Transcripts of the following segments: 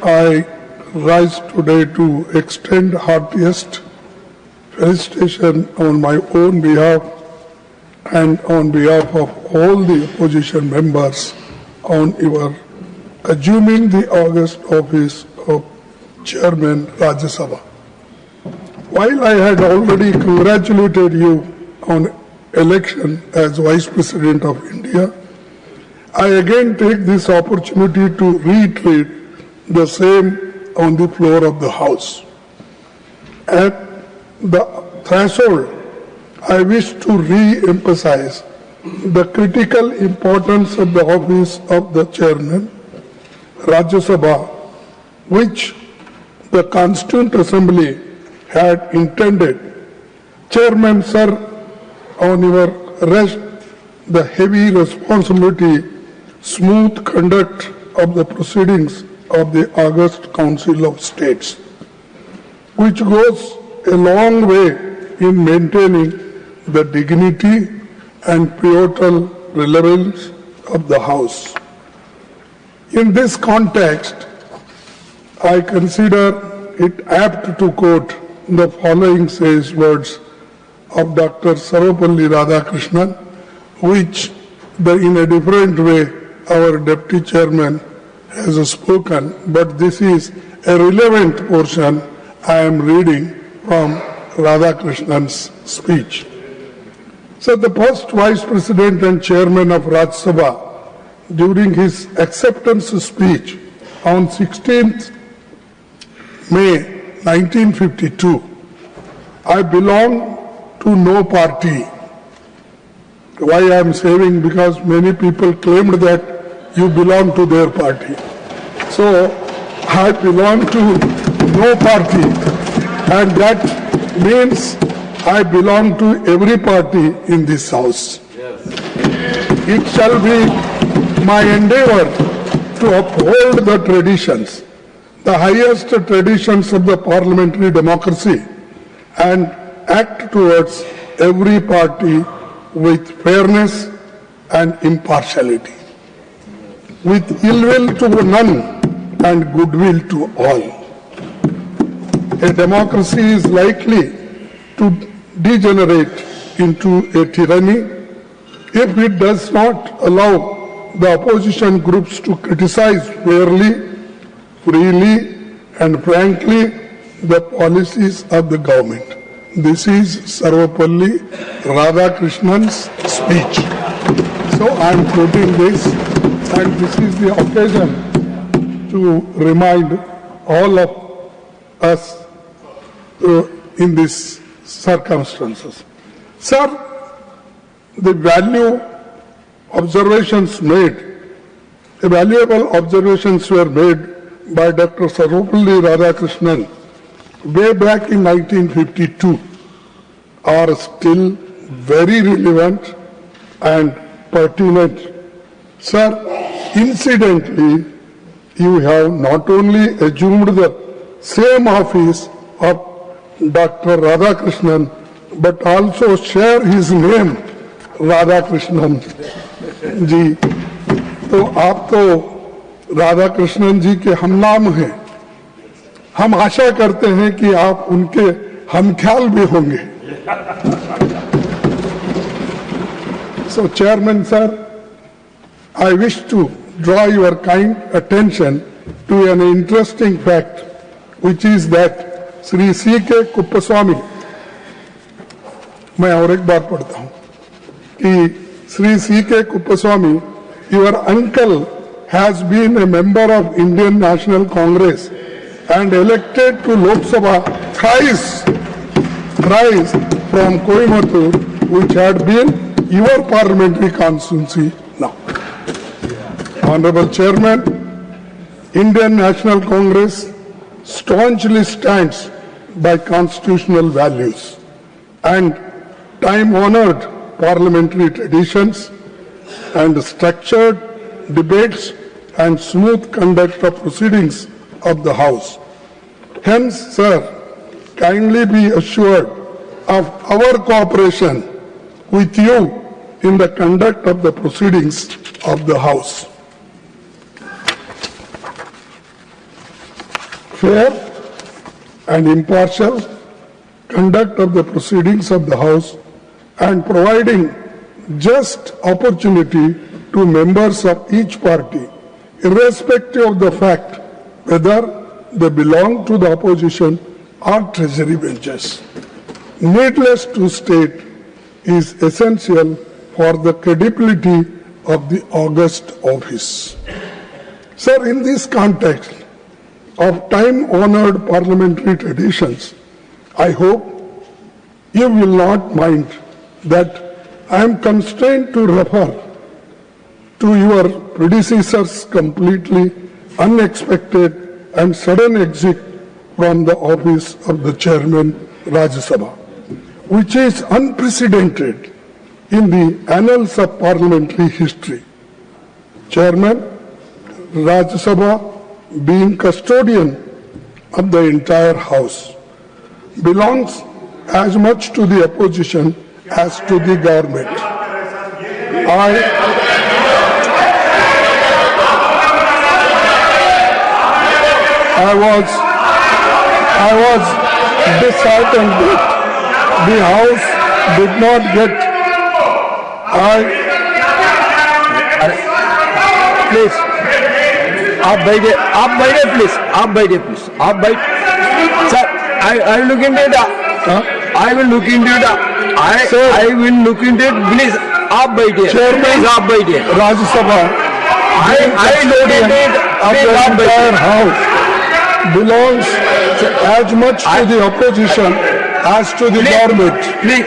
I rise today to extend heartiest felicitation on my own behalf and on behalf of all the opposition members on your assuming the august office of Chairman Rajya Sabha. While I had already congratulated you on election as Vice President of India, I again take this opportunity to reiterate the same on the floor of the House. At the threshold, I wish to re-emphasize the critical importance of the office of the Chairman, Rajya Sabha, which the Constituent Assembly had intended. Chairman, sir, on your rest the heavy responsibility, smooth conduct of the proceedings of the August Council of States, which goes a long way in maintaining the dignity and pivotal relevance of the House. In this context, I consider it apt to quote the following sage words of Dr. Sarvepalli Radhakrishnan, which in a different way our Deputy Chairman has spoken, but this is a relevant portion I am reading from Radhakrishnan's speech. So the first Vice President and Chairman of Rajya Sabha, during his acceptance speech on 16th May 1952, I belong to no party. Why I am saying? Because many people claimed that you belong to their party. So I belong to no party, and that means I belong to every party in this House. Yes. It shall be my endeavor to uphold the traditions, the highest traditions of the parliamentary democracy, and act towards every party with fairness and impartiality, with ill will to none and goodwill to all. A democracy is likely to degenerate into a tyranny if it does not allow the opposition groups to criticize fairly, freely, and frankly the policies of the government. This is Sarvepalli Radhakrishnan's speech. So I am quoting this, and this is the occasion to remind all of us in these circumstances. Sir, the valuable observations were made by Dr. Sarvepalli Radhakrishnan way back in 1952 are still very relevant and pertinent. Sir, incidentally, you have not only assumed the same office of Dr. Radhakrishnan, but also share his name, Radhakrishnan जी. तो आप तो राधाकृष्णन जी के हमनाम हैं. हम आशा करते हैं कि आप उनके हमख्याल भी होंगे. So, Chairman, sir, I wish to draw your kind attention to an interesting fact, which is that Sri C.K. Kuppaswamy, मैं और एक बार पढ़ता हूँ कि Sri C.K. Kuppaswamy, your uncle has been a member of Indian National Congress and elected to Lok Sabha thrice from Coimbatore, which had been your parliamentary constituency now. Honorable Chairman, Indian National Congress staunchly stands by constitutional values and time-honored parliamentary traditions and structured debates and smooth conduct of proceedings of the House. Hence, sir, kindly be assured of our cooperation with you in the conduct of the proceedings of the House. fair and impartial conduct of the proceedings of the House and providing just opportunity to members of each party, irrespective of the fact whether they belong to the opposition or treasury benches. Needless to state, is essential for the credibility of the august office. Sir, in this context of time-honored parliamentary traditions, I hope you will not mind that I am constrained to refer to your predecessor's completely unexpected and sudden exit from the office of the chairman Rajya Sabha, which is unprecedented in the annals of parliamentary history. Chairman Rajya Sabha, being custodian of the entire House, belongs as much to the opposition as to the government. I was disheartened that the House did not get. Please, आप बैठे please, आप बैठे please, आप बैठ. Sir, I will look into it. I will look into it. I will look into it. Please, आप बैठे. Chairman, आप बैठे. Rajya Sabha, I look into it. of Please, the आप बैठे. entire House belongs as much to the opposition as to the government. Please,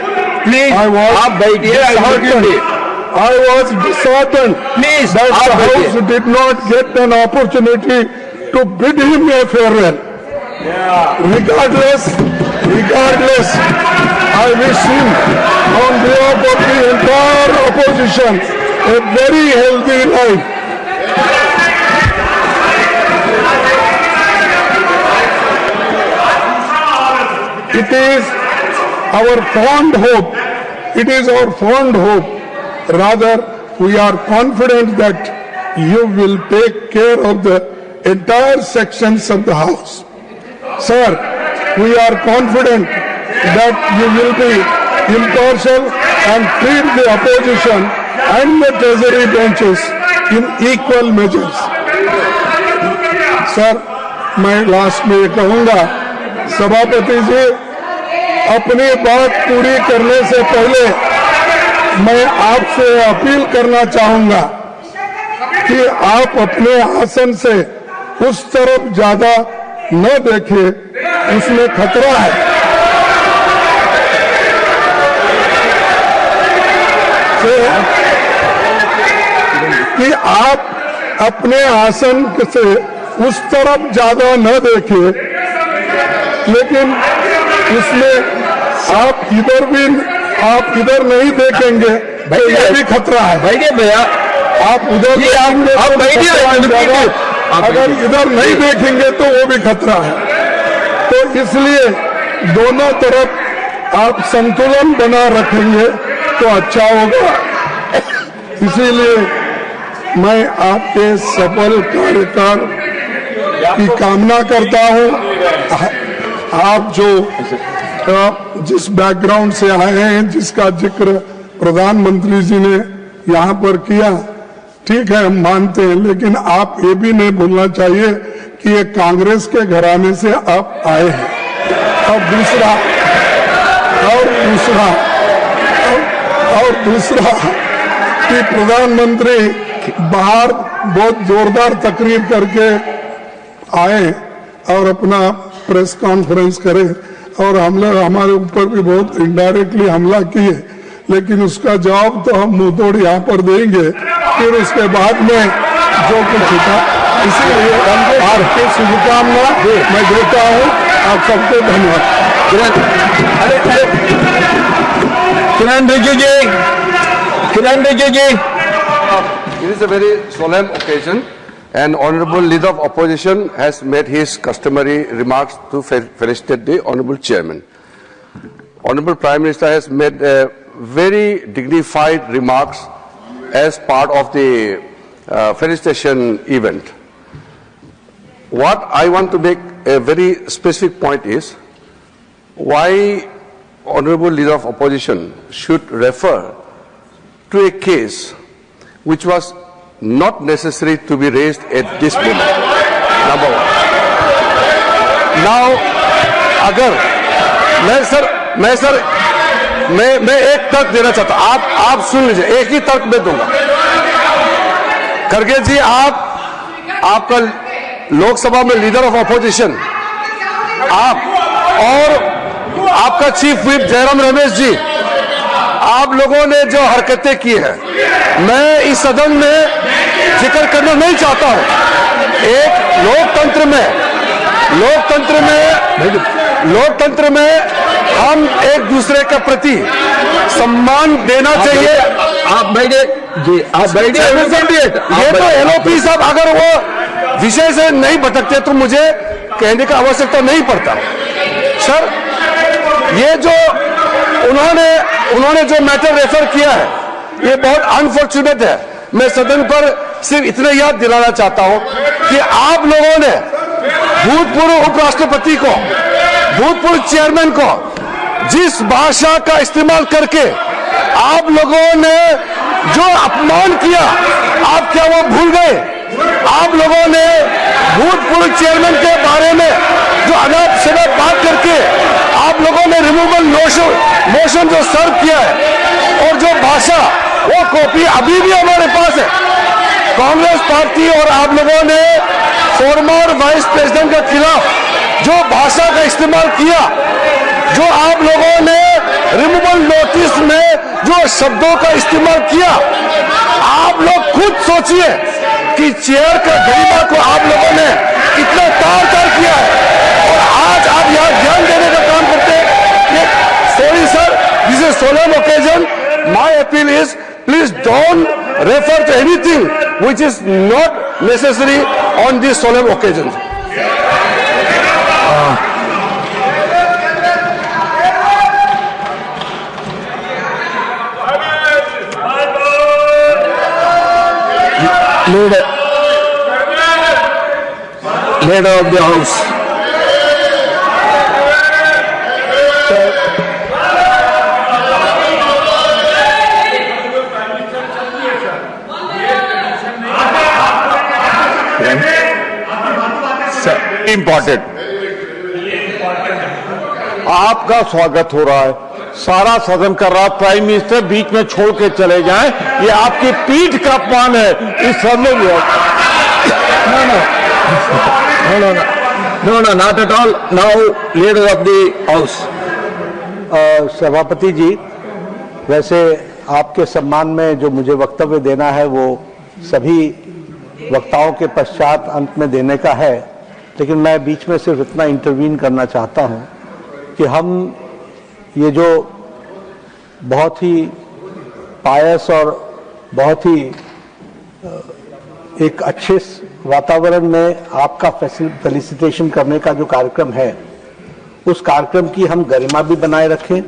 आप बैठिए. I look into it. I was disheartened Please, that आप the बैठिए. House did not get an opportunity to bid him a farewell. Regardless, I wish him, on behalf of the entire opposition, a very healthy life. It is our fond hope, rather we are confident that you will take care of the entire sections of the House. Sir, we are confident that you will be impartial and treat the opposition and the treasury benches in equal measures. Sir, मैं last में ये कहूंगा, सभापति जी, अपनी बात पूरी करने से पहले मैं आपसे अपील करना चाहूंगा कि आप अपने आसन से उस तरफ ज्यादा न देखें, उसमें खतरा है. कि आप अपने आसन से उस तरफ ज्यादा न देखें, लेकिन उसमें आप इधर नहीं देखेंगे तो ये भी खतरा है. बैठिए भैया. आप उधर देखेंगे आप तो बैठिए. खतरा है ज्यादा. अगर इधर नहीं देखेंगे तो वो भी खतरा है. तो इसलिए दोनों तरफ आप संतुलन बना रखेंगे तो अच्छा होगा. इसीलिए मैं आपके सफल कार्यकाल की कामना करता हूं. आप जिस बैकग्राउंड से आए हैं, जिसका जिक्र प्रधानमंत्री जी ने यहाँ पर किया, ठीक है, हम मानते हैं, लेकिन आप ये भी नहीं भूलना चाहिए कि ये कांग्रेस के घराने से आप आए हैं. और दूसरा कि प्रधानमंत्री बाहर बहुत जोरदार तकरीर करके आए और अपना प्रेस कॉन्फ्रेंस करे और हमारे ऊपर भी बहुत इनडायरेक्टली हमला किए, लेकिन उसका जवाब तो हम मुंह तोड़ यहाँ पर देंगे. फिर उसके बाद में जो कुछ होता, इसीलिए आपकी शुभकामना मैं देता हूँ. आप सबको धन्यवाद. किरण रिजिजू जी. It is a very solemn occasion, and Honorable Leader of Opposition has made his customary remarks to felicitate the Honorable Chairman. Honorable Prime Minister has made very dignified remarks as part of the felicitation event. What I want to make a very specific point is why Honorable Leader of Opposition should refer to a case which was not necessary to be raised at this moment. Number one. Now, अगर मैं एक तर्क देना चाहता हूं, आप सुन लीजिए, एक ही तर्क मैं दूंगा। खड़गे जी, आपका लोकसभा में लीडर ऑफ ऑपोजिशन, आप और आपका चीफ व्हिप जयराम रमेश जी, आप लोगों ने जो हरकतें की हैं, मैं इस सदन में जिक्र करना नहीं चाहता हूं। एक लोकतंत्र में हम एक दूसरे के प्रति सम्मान देना चाहिए। आप बैठे जी, आप बैठे। ये तो एलओपी साहब अगर वो विषय से नहीं भटकते तो मुझे कहने का आवश्यकता नहीं पड़ता। सर, ये जो उन्होंने जो मैटर रेफर किया है, ये बहुत अनफॉर्चुनेट है। मैं सदन पर सिर्फ इतना याद दिलाना चाहता हूं कि आप लोगों ने भूतपूर्व उपराष्ट्रपति को, भूतपूर्व चेयरमैन को जिस भाषा का इस्तेमाल करके आप लोगों ने जो अपमान किया, आप क्या वो भूल गए? आप लोगों ने भूतपूर्व चेयरमैन के बारे में जो अनाप शनाप बात करके आप लोगों ने रिमूवल मोशन जो सर्व किया है, और जो भाषा, वो कॉपी अभी भी हमारे पास है। कांग्रेस पार्टी और आप लोगों ने फॉर्मर वाइस प्रेसिडेंट के खिलाफ जो भाषा का इस्तेमाल किया, जो आप लोगों ने रिमूवल नोटिस में जो शब्दों का इस्तेमाल किया, आप लोग खुद सोचिए कि चेयर का गरिमा को आप लोगों ने कितना तार किया है, और आज आप यहाँ ध्यान देने का काम करते हैं। Sorry sir, this is solemn occasion. My appeal is please don't refer to anything which is not necessary on this solemn occasion. Leader of the House. Important, आपका स्वागत हो रहा है, सारा सदन कर रहा है, प्राइम मिनिस्टर बीच में छोड़ के चले जाएं, ये आपकी पीठ का अपमान है इस सदन में। No, not at all. Now, leader of the house. सभापति जी, वैसे आपके सम्मान में जो मुझे वक्तव्य देना है वो सभी वक्ताओं के पश्चात अंत में देने का है, लेकिन मैं बीच में सिर्फ इतना इंटरवीन करना चाहता हूं कि हम ये जो बहुत ही पायस और बहुत ही एक अच्छे वातावरण में आपका फेलिसिटेशन करने का जो कार्यक्रम है, उस कार्यक्रम की हम गरिमा भी बनाए रखें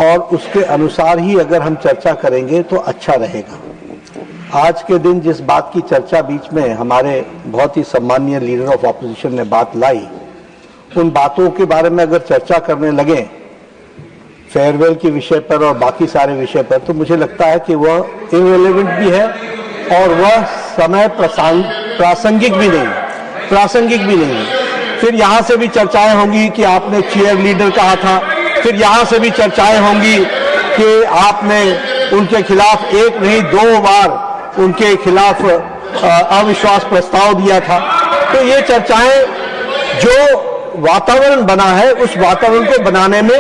और उसके अनुसार ही अगर हम चर्चा करेंगे तो अच्छा रहेगा। आज के दिन जिस बात की चर्चा बीच में हमारे बहुत ही सम्मानीय लीडर ऑफ ऑपोजिशन ने बात लाई, उन बातों के बारे में अगर चर्चा करने लगे फेयरवेल के विषय पर और बाकी सारे विषय पर, तो मुझे लगता है कि वह इररिलेवेंट भी है और वह समय प्रासंगिक भी नहीं है। फिर यहाँ से भी चर्चाएं होंगी कि आपने चीयर लीडर कहा था, फिर यहाँ से भी चर्चाएं होंगी कि आपने उनके खिलाफ एक नहीं 2 बार उनके खिलाफ अविश्वास प्रस्ताव दिया था। तो ये चर्चाएं, जो वातावरण बना है उस वातावरण को बनाने में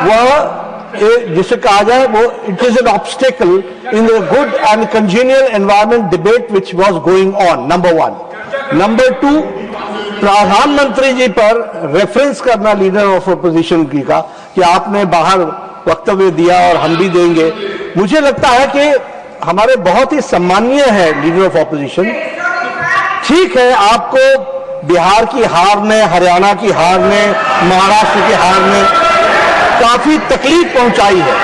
वह जिसे कहा जाए वो it is an obstacle in the good and congenial environment debate which was going on, number 1। Number 2, प्रधानमंत्री जी पर रेफरेंस करना लीडर ऑफ ऑपोजिशन की का कि आपने बाहर वक्तव्य दिया और हम भी देंगे। मुझे लगता है कि हमारे बहुत ही सम्मानीय है लीडर ऑफ ऑपोजिशन। ठीक है, आपको बिहार की हार ने, हरियाणा की हार ने, महाराष्ट्र की हार ने काफी तकलीफ पहुंचाई है,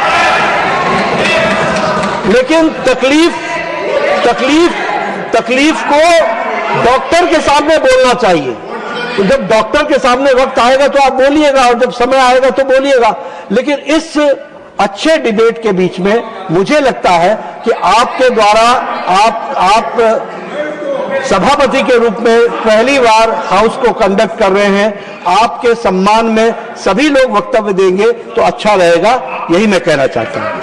लेकिन तकलीफ को डॉक्टर के सामने बोलना चाहिए। तो जब डॉक्टर के सामने वक्त आएगा तो आप बोलिएगा, और जब समय आएगा तो बोलिएगा। लेकिन इस अच्छे डिबेट के बीच में मुझे लगता है कि आपके द्वारा आप सभापति के रूप में पहली बार हाउस को कंडक्ट कर रहे हैं, आपके सम्मान में सभी लोग वक्तव्य देंगे तो अच्छा रहेगा, यही मैं कहना चाहता हूं।